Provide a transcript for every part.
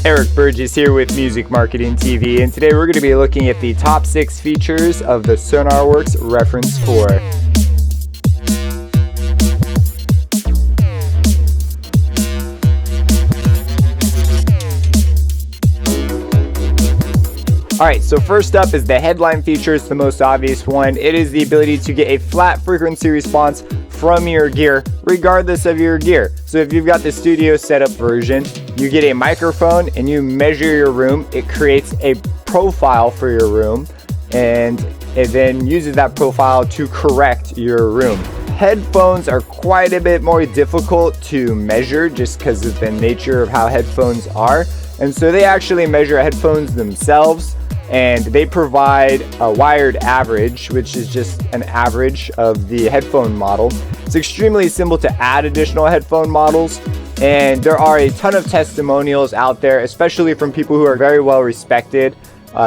Eric Burgess here with Music Marketing TV, and today we're going to be looking at the top 6 features of the Sonarworks Reference 4. Alright, so first up is the headline feature. It's the most obvious one. It is the ability to get a flat frequency response from your gear, regardless of your gear. So if you've got the studio setup version, you get a microphone and you measure your room. It creates a profile for your room, and it then uses that profile to correct your room. Headphones are quite a bit more difficult to measure just because of the nature of how headphones are. And so they actually measure headphones themselves, and they provide a wired average, which is just an average of the headphone model. It's extremely simple to add additional headphone models, and there are a ton of testimonials out there, especially from people who are very well respected,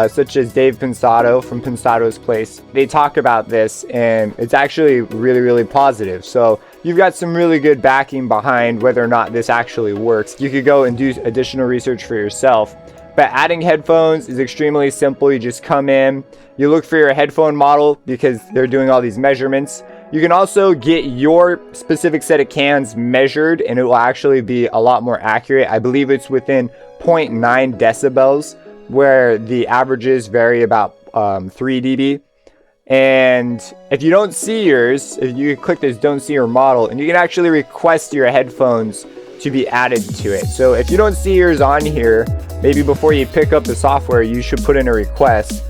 such as Dave Pensato from Pensato's Place. They talk about this, and it's actually really positive. So you've got some really good backing behind whether or not this actually works. You could go and do additional research for yourself. But adding headphones is extremely simple. You just come in, you look for your headphone model because they're doing all these measurements. You can also get your specific set of cans measured, and it will actually be a lot more accurate. I believe it's within 0.9 decibels, where the averages vary about 3 dB. And if you don't see yours, if you click this don't see your model, and you can actually request your headphones to be added to it. So if you don't see yours on here, maybe before you pick up the software, you should put in a request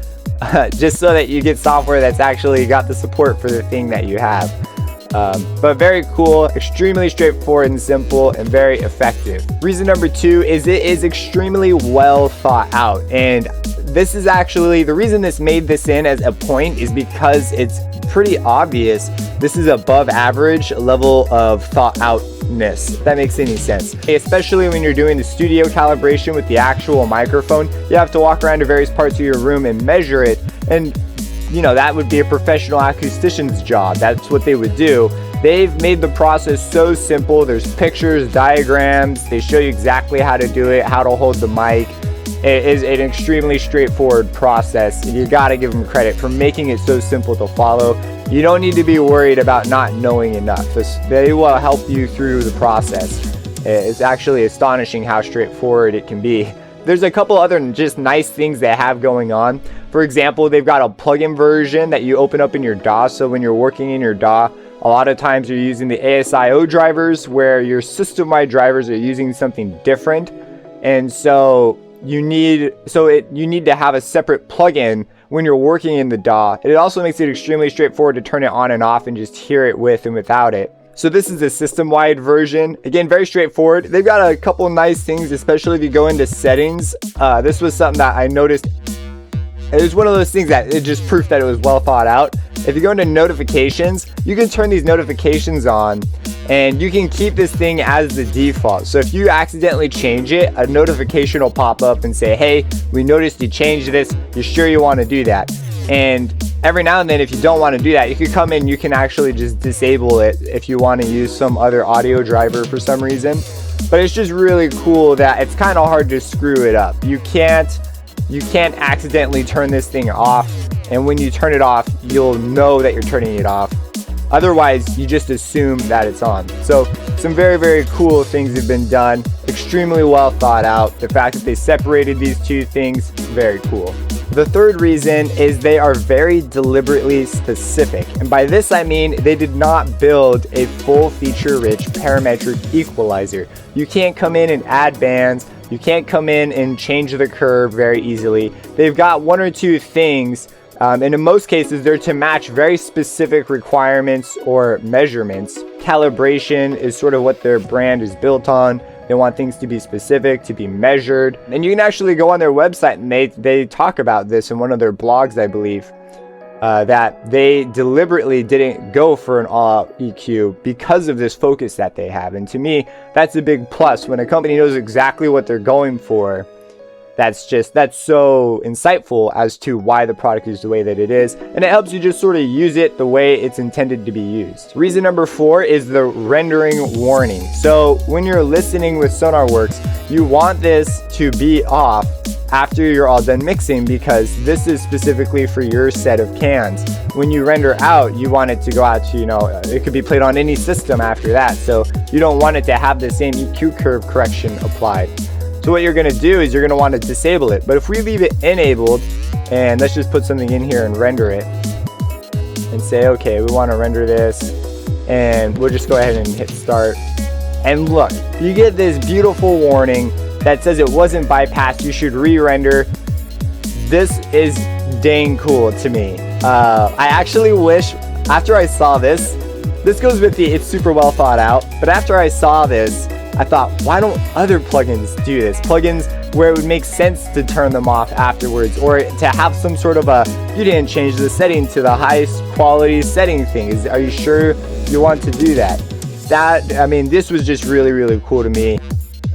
just so that you get software that's actually got the support for the thing that you have. But very cool, extremely straightforward and simple, and very effective. Reason number 2 is it is extremely well thought out. And this is actually the reason this made this in as a point is because it's pretty obvious this is above average level of thought outness, if that makes any sense. Especially when you're doing the studio calibration with the actual microphone, you have to walk around to various parts of your room and measure it, and you know that would be a professional acoustician's job. That's what they would do. They've made the process so simple. There's pictures, diagrams, they show you exactly how to do it, how to hold the mic. It is an extremely straightforward process. You gotta give them credit for making it so simple to follow. You don't need to be worried about not knowing enough. They will help you through the process. It's actually astonishing how straightforward it can be. There's a couple other just nice things they have going on. For example, they've got a plugin version that you open up in your DAW. So when you're working in your DAW, a lot of times you're using the ASIO drivers, where your system-wide drivers are using something different. And so you need to have a separate plugin when you're working in the DAW. It also makes it extremely straightforward to turn it on and off and just hear it with and without it. So this is a system-wide version. Again, very straightforward. They've got a couple nice things, especially if you go into settings. This was something that I noticed. It was one of those things that it just proof that it was well thought out. If you go into notifications, you can turn these notifications on, and you can keep this thing as the default. So if you accidentally change it, a notification will pop up and say, hey, we noticed you changed this. You sure you want to do that? And every now and then, if you don't want to do that, you can come in, you can actually just disable it if you want to use some other audio driver for some reason. But it's just really cool that it's kind of hard to screw it up. You can't accidentally turn this thing off, and when you turn it off, you'll know that you're turning it off. Otherwise, you just assume that it's on. So some very cool things have been done, extremely well thought out. The fact that they separated these two things, very cool. The third reason is they are very deliberately specific. And by this I mean they did not build a full feature-rich parametric equalizer. You can't come in and add bands. You can't come in and change the curve very easily. They've got one or two things, and in most cases they're to match very specific requirements or measurements. Calibration is sort of what their brand is built on. They want things to be specific, to be measured. And you can actually go on their website, and they talk about this in one of their blogs, I believe, that they deliberately didn't go for an all-out EQ because of this focus that they have. And to me, that's a big plus. When a company knows exactly what they're going for, that's so insightful as to why the product is the way that it is, and it helps you just sort of use it the way it's intended to be used. Reason number 4 is the rendering warning. So when you're listening with Sonarworks, you want this to be off after you're all done mixing, because this is specifically for your set of cans. When you render out, you want it to go out to, it could be played on any system after that, so you don't want it to have the same EQ curve correction applied. So what you're going to do is you're going to want to disable it. But if we leave it enabled, and let's just put something in here and render it, and say, okay, we want to render this, and we'll just go ahead and hit start. And look, you get this beautiful warning that says it wasn't bypassed, you should re-render. This is dang cool to me. I actually wish, after I saw this goes with it's super well thought out, but after I saw this, I thought, why don't other plugins do this? Plugins where it would make sense to turn them off afterwards, or to have some sort of you didn't change the setting to the highest quality setting thing. Are you sure you want to do that? This was just really, really cool to me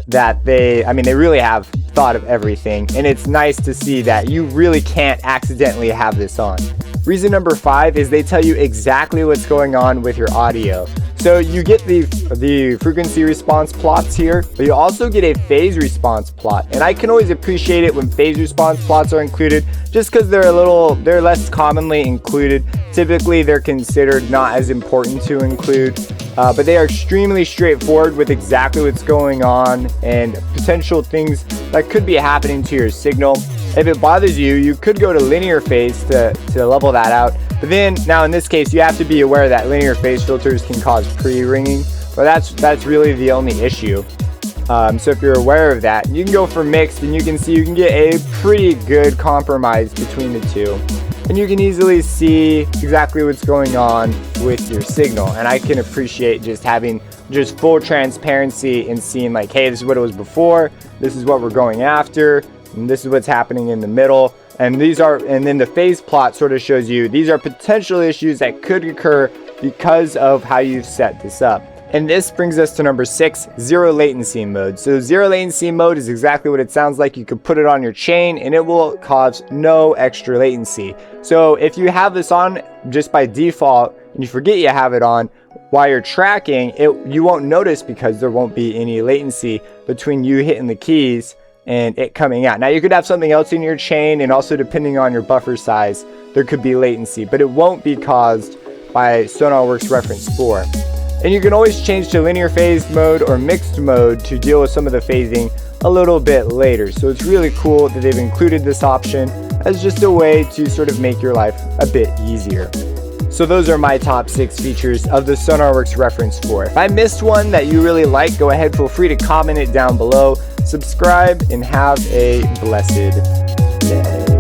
that they really have thought of everything, and it's nice to see that you really can't accidentally have this on. Reason number 5 is they tell you exactly what's going on with your audio. So you get the frequency response plots here, but you also get a phase response plot. And I can always appreciate it when phase response plots are included, just because they're less commonly included. Typically they're considered not as important to include, but they are extremely straightforward with exactly what's going on and potential things that could be happening to your signal. If it bothers you, you could go to linear phase to level that out. But then, now in this case, you have to be aware that linear phase filters can cause pre-ringing, but that's really the only issue. So if you're aware of that, you can go for mixed, and you can see you can get a pretty good compromise between the two. And you can easily see exactly what's going on with your signal. And I can appreciate just having just full transparency and seeing like, hey, this is what it was before, this is what we're going after, and this is what's happening in the middle. And then the phase plot sort of shows you these are potential issues that could occur because of how you've set this up. And this brings us to number 6, zero latency mode. So zero latency mode is exactly what it sounds like. You could put it on your chain and it will cause no extra latency. So if you have this on just by default and you forget you have it on while you're tracking, you won't notice, because there won't be any latency between you hitting the keys and it coming out. Now you could have something else in your chain, and also depending on your buffer size, there could be latency, but it won't be caused by Sonarworks reference 4. And you can always change to linear phase mode or mixed mode to deal with some of the phasing a little bit later. So it's really cool that they've included this option as just a way to sort of make your life a bit easier. So those are my top 6 features of the Sonarworks reference 4. If I missed one that you really like, go ahead, feel free to comment it down below. Subscribe and have a blessed day.